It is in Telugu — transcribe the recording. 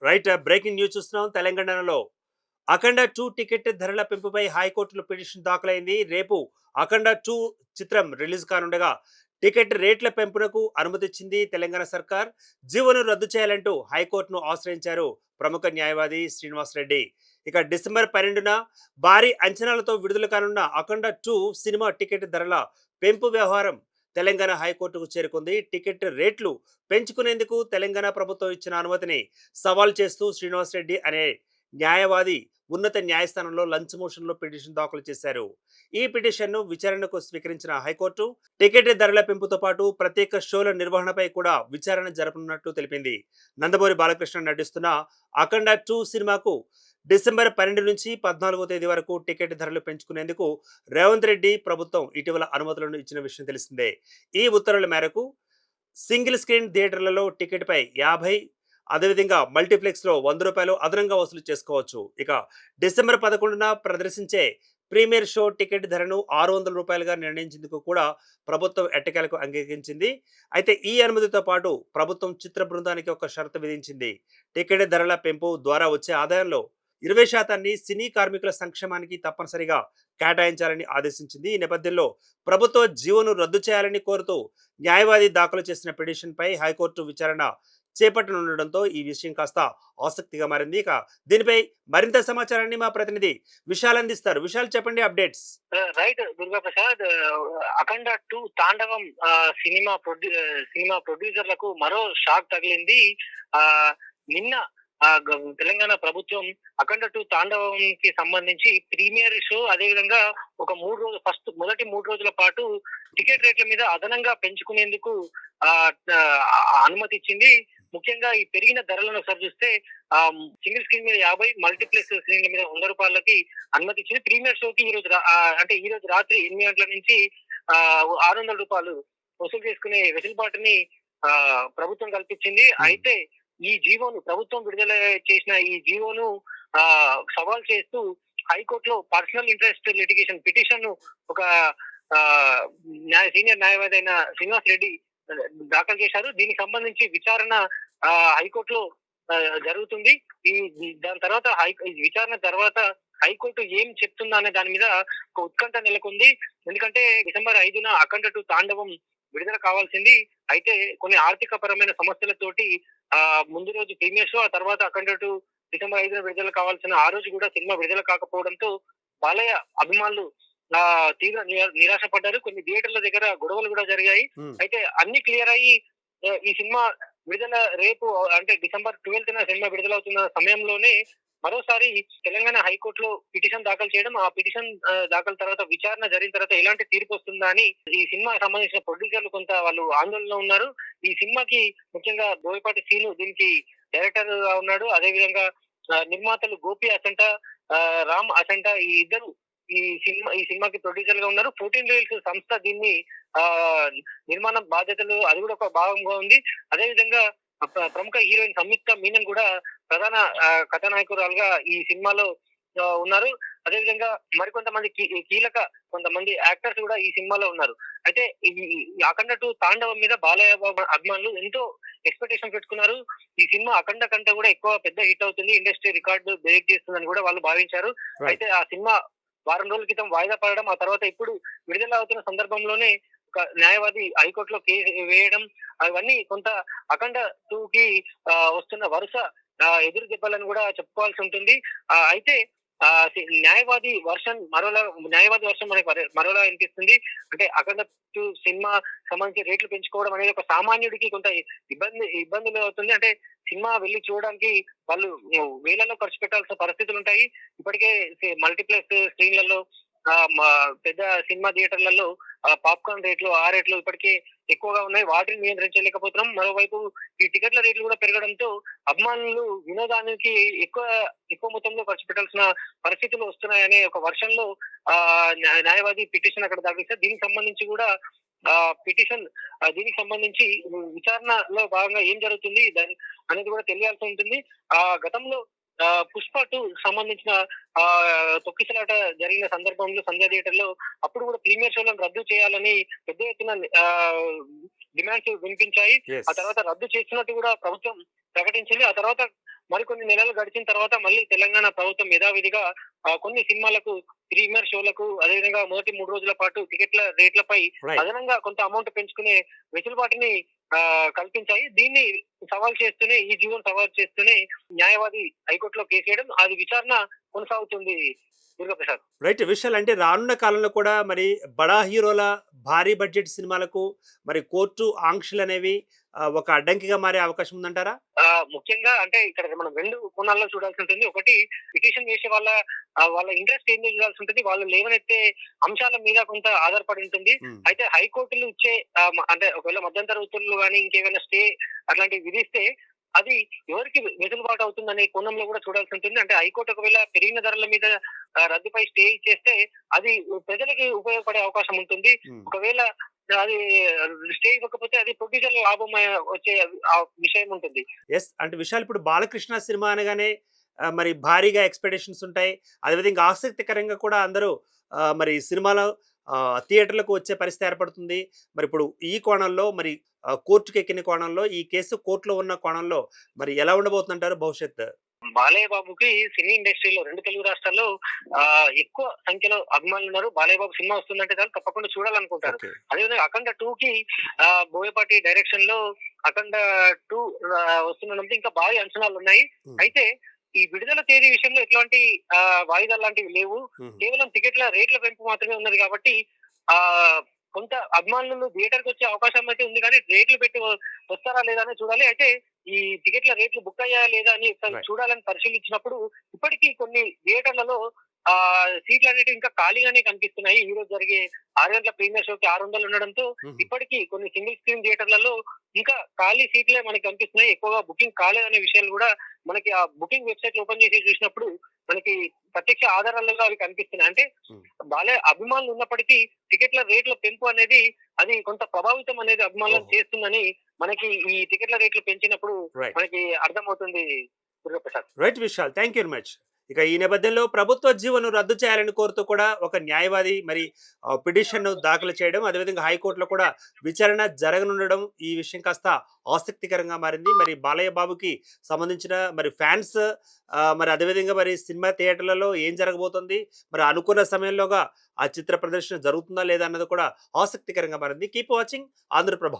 రైట్. బ్రేకింగ్ న్యూస్ చూస్తున్నాం. తెలంగాణలో అఖండ 2 టికెట్ ధరల పెంపుపై హైకోర్టులో పిటిషన్ దాఖలైంది. రేపు అఖండ 2 చిత్రం రిలీజ్ కానుండగా టికెట్ రేట్ల పెంపునకు అనుమతిచ్చింది తెలంగాణ సర్కార్. జీవోను రద్దు చేయాలంటూ హైకోర్టును ఆశ్రయించారు ప్రముఖ న్యాయవాది శ్రీనివాస్ రెడ్డి. ఇక డిసెంబర్ 12న భారీ అంచనాలతో విడుదల కానున్న అఖండ 2 సినిమా టికెట్ ధరల పెంపు వ్యవహారం తెలంగాణ హైకోర్టుకు చేరుకుంది. టికెట్ రేట్లు పెంచుకునేందుకు తెలంగాణ ప్రభుత్వం ఇచ్చిన అనుమతిని సవాల్ చేస్తూ శ్రీనివాస్ రెడ్డి అనే న్యాయవాది ఉన్నత న్యాయస్థానంలో లంచ్ మోషన్లో పిటిషన్ దాఖలు చేశారు. ఈ పిటిషన్ను విచారణకు స్వీకరించిన హైకోర్టు టికెట్ ధరల పెంపుతో పాటు ప్రత్యేక షోల నిర్వహణపై కూడా విచారణ జరపనున్నట్లు తెలిపింది. నందమూరి బాలకృష్ణ నటిస్తున్న అఖండ 2 సినిమాకు డిసెంబర్ 12 నుంచి 14వ తేదీ వరకు టికెట్ ధరలు పెంచుకునేందుకు రేవంత్ రెడ్డి ప్రభుత్వం ఇటీవల అనుమతులను ఇచ్చిన విషయం తెలిసిందే. ఈ ఉత్తర్వుల మేరకు సింగిల్ స్క్రీన్ థియేటర్లలో టికెట్పై 50, అదేవిధంగా మల్టీప్లెక్స్లో ₹100 అదనంగా వసూలు చేసుకోవచ్చు. ఇక డిసెంబర్ 11న ప్రదర్శించే ప్రీమియర్ షో టికెట్ ధరను ₹600గా నిర్ణయించేందుకు కూడా ప్రభుత్వం ఎట్టకేలకు అంగీకరించింది. అయితే ఈ అనుమతితో పాటు ప్రభుత్వం చిత్ర బృందానికి ఒక షరతు విధించింది. టికెట్ ధరల పెంపు ద్వారా వచ్చే ఆదాయంలో 20% సినీ కార్మికుల సంక్షేమానికి తప్పనిసరిగా కేటాయించాలని ఆదేశించింది. ఈ నేపథ్యంలో ప్రభుత్వ జీవోను రద్దు చేయాలని కోరుతూ న్యాయవాది దాఖలు చేసిన పిటిషన్పై హైకోర్టు విచారణ చేపట్టనుండడంతో ఈ విషయం కాస్త ఆసక్తిగా మారింది. ఇక దీనిపై మరింత సమాచారాన్ని మా ప్రతినిధి విశాల్ అందిస్తారు. విశాల్, చెప్పండి అప్డేట్స్. రైట్ దుర్గా ప్రసాద్. అఖండ 2 తాండవం సినిమా ప్రొడ్యూసర్లకు మరో షాక్ తగిలింది. ఆ నిన్న తెలంగాణ ప్రభుత్వం అఖండ 2 తాండవం కి సంబంధించి ప్రీమియర్ షో, అదే విధంగా ఒక మొదటి 3 రోజుల పాటు టికెట్ రేట్ల మీద అదనంగా పెంచుకునేందుకు ఆ అనుమతి ఇచ్చింది. ముఖ్యంగా ఈ పెరిగిన ధరలను ఒకసారి చూస్తే సింగిల్ స్క్రీన్ మీద 50, మల్టీప్లెక్స్ స్క్రీన్ల మీద ₹100కి అనుమతి ఇచ్చింది. ప్రీమియర్ షోకి ఈ రోజు రాత్రి 8 గంటల నుంచి ₹600 వసూలు చేసుకునే వెసులుబాటుని ప్రభుత్వం కల్పించింది. అయితే ఈ జీవోను ప్రభుత్వం విడుదల చేసిన ఈ జీవోను సవాల్ చేస్తూ హైకోర్టులో పర్సనల్ ఇంట్రెస్ట్ లిటిగేషన్ పిటిషన్ ను ఒక సీనియర్ న్యాయవాది అయిన శ్రీనివాస్ రెడ్డి దాఖలు చేశారు. దీనికి సంబంధించి విచారణ హైకోర్టులో జరుగుతుంది. దాని తర్వాత విచారణ తర్వాత హైకోర్టు ఏం చెప్తుందా అనే దాని మీద ఒక ఉత్కంఠ నెలకొంది. ఎందుకంటే డిసెంబర్ 5న అఖండ 2 తాండవం విడుదల కావాల్సింది. అయితే కొన్ని ఆర్థిక పరమైన సమస్యలతోటి ముందు రోజు ప్రీమియర్ షో, ఆ తర్వాత అఖండ 2 డిసెంబర్ 5న విడుదల కావాల్సిన ఆ రోజు కూడా సినిమా విడుదల కాకపోవడంతో బాలయ్య అభిమానులు తీవ్ర నిరాశ పడ్డారు. కొన్ని థియేటర్ల దగ్గర గొడవలు కూడా జరిగాయి. అయితే అన్ని క్లియర్ అయ్యి ఈ సినిమా విడుదల రేపు అంటే డిసెంబర్ 12న సినిమా విడుదలవుతున్న సమయంలోనే మరోసారి తెలంగాణ హైకోర్టులో పిటిషన్ దాఖలు చేయడం, ఆ పిటిషన్ దాఖలు తర్వాత విచారణ జరిగిన తర్వాత ఎలాంటి తీర్పు వస్తుందా అని ఈ సినిమాకి సంబంధించిన ప్రొడ్యూసర్లు కొంత వాళ్ళు ఆందోళనలో ఉన్నారు. ఈ సినిమాకి ముఖ్యంగా బోయపాటి సీను దీనికి డైరెక్టర్ గా ఉన్నాడు. అదే విధంగా నిర్మాతలు గోపి అసంట, రామ్ అసంట, ఈ ఇద్దరు ఈ సినిమాకి ప్రొడ్యూసర్ గా ఉన్నారు. 14 రీల్స్ సంస్థ దీన్ని నిర్మాణం బాధ్యతలు అది కూడా ఒక భాగంగా ఉంది. అదే విధంగా ప్రముఖ హీరోయిన్ సంయుక్త మీనన్ కూడా ప్రధాన కథానాయకురాలుగా ఈ సినిమాలో ఉన్నారు. అదే విధంగా మరికొంతమంది కీలక కొంతమంది యాక్టర్స్ కూడా ఈ సినిమాలో ఉన్నారు. అయితే ఈ అఖండ 2 తాండవం మీద బాలయ్య అభిమానులు ఎంతో ఎక్స్పెక్టేషన్ పెట్టుకున్నారు. ఈ సినిమా అఖండ కంటే కూడా ఎక్కువ పెద్ద హిట్ అవుతుంది, ఇండస్ట్రీ రికార్డు బ్రేక్ చేస్తుందని కూడా వాళ్ళు భావించారు. అయితే ఆ సినిమా వారం రోజుల క్రితం వాయిదా పడడం, ఆ తర్వాత ఇప్పుడు విడుదల అవుతున్న సందర్భంలోనే ఒక న్యాయవాది హైకోర్టులో కేసు వేయడం, అవన్నీ కొంత అఖండ 2కి వస్తున్న వరుస ఎదురు దెబ్బలను కూడా చెప్పుకోవాల్సి ఉంటుంది. అయితే న్యాయవాది వర్షన్ మనకి మరోలా అనిపిస్తుంది. అంటే అఖండ 2 సినిమా సంబంధించి రేట్లు పెంచుకోవడం అనేది ఒక సామాన్యుడికి కొంత ఇబ్బందులు అవుతుంది. అంటే సినిమా వెళ్లి చూడడానికి వాళ్ళు వేలలో ఖర్చు పెట్టాల్సిన పరిస్థితులు ఉంటాయి. ఇప్పటికే మల్టీప్లెక్స్ స్క్రీన్లలో పెద్ద సినిమా థియేటర్లలో పాప్కార్న్ రేట్లు, ఆ రేట్లు ఇప్పటికే ఎక్కువగా ఉన్నాయి. వాటిని నియంత్రించలేకపోతున్నాం. మరోవైపు ఈ టికెట్ల రేట్లు కూడా పెరగడంతో అభిమానులు వినోదానికి ఎక్కువ మొత్తంలో ఖర్చు పెట్టాల్సిన పరిస్థితులు వస్తున్నాయనే ఒక వర్షంలో న్యాయవాది పిటిషన్ అక్కడ దాఖలిస్తారు. దీనికి సంబంధించి కూడా దీనికి సంబంధించి విచారణలో భాగంగా ఏం జరుగుతుంది అనేది కూడా తెలియాల్సి ఉంటుంది. గతంలో పుష్ప 2 సంబంధించిన తొక్కిసలాట జరిగిన సందర్భంలో సంధ్య థియేటర్ లో అప్పుడు కూడా ప్రీమియర్ షోలను రద్దు చేయాలని పెద్ద ఎత్తున డిమాండ్స్ వినిపించాయి. ఆ తర్వాత రద్దు చేస్తున్నట్టు కూడా ప్రభుత్వం ప్రకటించింది. ఆ తర్వాత మరికొన్ని నెలలు గడిచిన తర్వాత మళ్ళీ తెలంగాణ ప్రభుత్వం యథావిధిగా కొన్ని సినిమాలకు ప్రీమియర్ షోలకు అదేవిధంగా మొదటి 3 రోజుల పాటు టికెట్ల రేట్లపై రైట్. అదనంగా కొంత అమౌంట్ పెంచుకునే వెసులుబాటుని కల్పించాయి. దీన్ని సవాల్ చేస్తూనే ఈ జీవోను సవాల్ చేస్తూనే న్యాయవాది హైకోర్టులో కేసు వేయడం, అది విచారణ కొనసాగుతుంది దుర్గాప్రసాద్. రైట్. విషయాలు అంటే రానున్న కాలంలో కూడా మరి బడా హీరోల భారీ బడ్జెట్ సినిమాలకు మరి కోర్టు ఆంక్షలు అనేవి ఒక అడ్డంకిగా మారే అవకాశం ఉందంటారా? ముఖ్యంగా అంటే ఇక్కడ మనం 2 కోణాల్లో చూడాల్సి ఉంటుంది. ఒకటి పిటిషన్ వేసే వాళ్ళ ఇంట్రెస్ట్ ఏందో చూడాల్సి ఉంటుంది. వాళ్ళు లేవనెత్తే అంశాల మీద కొంత ఆధారపడి ఉంటుంది. ఉమ్, అయితే హైకోర్టులు ఇచ్చే అంటే ఒకవేళ మధ్యంతర ఉత్తర్వులు కానీ ఇంకేమైనా స్టే అట్లాంటివి విధిస్తే అది ఎవరికి వెసులుబాటు అవుతుందనే కోణంలో కూడా చూడాల్సి ఉంటుంది. అంటే హైకోర్టు ఒకవేళ పెరిగిన ధరల మీద రద్దుపై స్టే ఇచ్చేస్తే అది ప్రజలకి ఉపయోగపడే అవకాశం ఉంటుంది. ఉమ్. ఒకవేళ అది స్టే ఇవ్వకపోతే అది ప్రొడ్యూసర్ లాభం వచ్చే విషయం ఉంటుంది. ఎస్. అంటే విషయాలు ఇప్పుడు బాలకృష్ణ సినిమా అనగానే మరి భారీగా ఎక్స్పెక్టేషన్స్ ఉంటాయి. అదేవిధంగా ఆసక్తికరంగా కూడా అందరూ మరి సినిమాలో థియేటర్లకు వచ్చే పరిస్థితి ఏర్పడుతుంది. మరి ఇప్పుడు ఈ కోణంలో మరి కోర్టుకు ఎక్కిన కోణంలో ఈ కేసు కోర్టులో ఉన్న కోణంలో మరి ఎలా ఉండబోతుందంటారు భవిష్యత్? బాలయ్య బాబుకి సినీ ఇండస్ట్రీలో 2 తెలుగు రాష్ట్రాల్లో ఎక్కువ సంఖ్యలో అభిమానులు ఉన్నారు. బాలయ్య బాబు సినిమా వస్తుందంటే చాలు తప్పకుండా చూడాలనుకుంటారు. ఓకే. అదేవిధంగా అఖండ 2 కి బోయపాటి డైరెక్షన్ లో అఖండ 2 వస్తున్నందుకు ఇంకా భారీ అంచనాలు ఉన్నాయి. ఉమ్, అయితే ఈ విడుదల తేదీ విషయంలో ఎట్లాంటి వాయిదాలు లాంటివి లేవు. ఉమ్, కేవలం టికెట్ల రేట్ల పెంపు మాత్రమే ఉన్నది కాబట్టి ఆ కొంత అభిమానులు థియేటర్ కి వచ్చే అవకాశం అయితే ఉంది, కానీ రేట్లు పెట్టి వస్తారా లేదా అని చూడాలి. అయితే ఈ టికెట్ల రేట్లు బుక్ అయ్యాయా లేదా అని Right. చూడాలని పరిశీలించినప్పుడు ఇప్పటికీ కొన్ని థియేటర్లలో సీట్లు అనేవి ఇంకా ఖాళీగానే కనిపిస్తున్నాయి. ఈ రోజు జరిగే 6 గంటల ప్రీమియర్ షోకి 600 ఉండడంతో ఉమ్, ఇప్పటికీ కొన్ని సింగిల్ స్క్రీన్ థియేటర్లలో ఇంకా ఖాళీ సీట్లే మనకి కనిపిస్తున్నాయి. ఎక్కువగా బుకింగ్ కాలేదనే విషయాలు కూడా మనకి ఆ బుకింగ్ వెబ్సైట్ ఓపెన్ చేసి చూసినప్పుడు మనకి ప్రత్యక్ష ఆధారాలుగా అవి కనిపిస్తున్నాయి. అంటే ఉమ్. బాలయ్య అభిమానులు ఉన్నప్పటికీ టికెట్ల రేట్ల పెంపు అనేది అది కొంత ప్రభావితం అనేది అభిమానులను ఓహో. చేస్తుందని మనకి ఈ టికెట్ల రేట్లు పెంచినప్పుడు రైట్. మనకి అర్థమవుతుంది Durgaprasad. Right Vishal, thank you very much. ఇక ఈ నేపథ్యంలో ప్రభుత్వ జీవోను రద్దు చేయాలని కోరుతూ కూడా ఒక న్యాయవాది మరి పిటిషన్ దాఖలు చేయడం, అదేవిధంగా హైకోర్టులో కూడా విచారణ జరగనుండడం ఈ విషయం కాస్త ఆసక్తికరంగా మారింది. మరి బాలయ్య బాబుకి సంబంధించిన మరి ఫ్యాన్స్ మరి అదేవిధంగా మరి సినిమా థియేటర్లలో ఏం జరగబోతుంది, మరి అనుకున్న సమయంలోగా ఆ చిత్ర ప్రదర్శన జరుగుతుందా లేదా అన్నది కూడా ఆసక్తికరంగా మారింది. Keep watching Andhraprabha.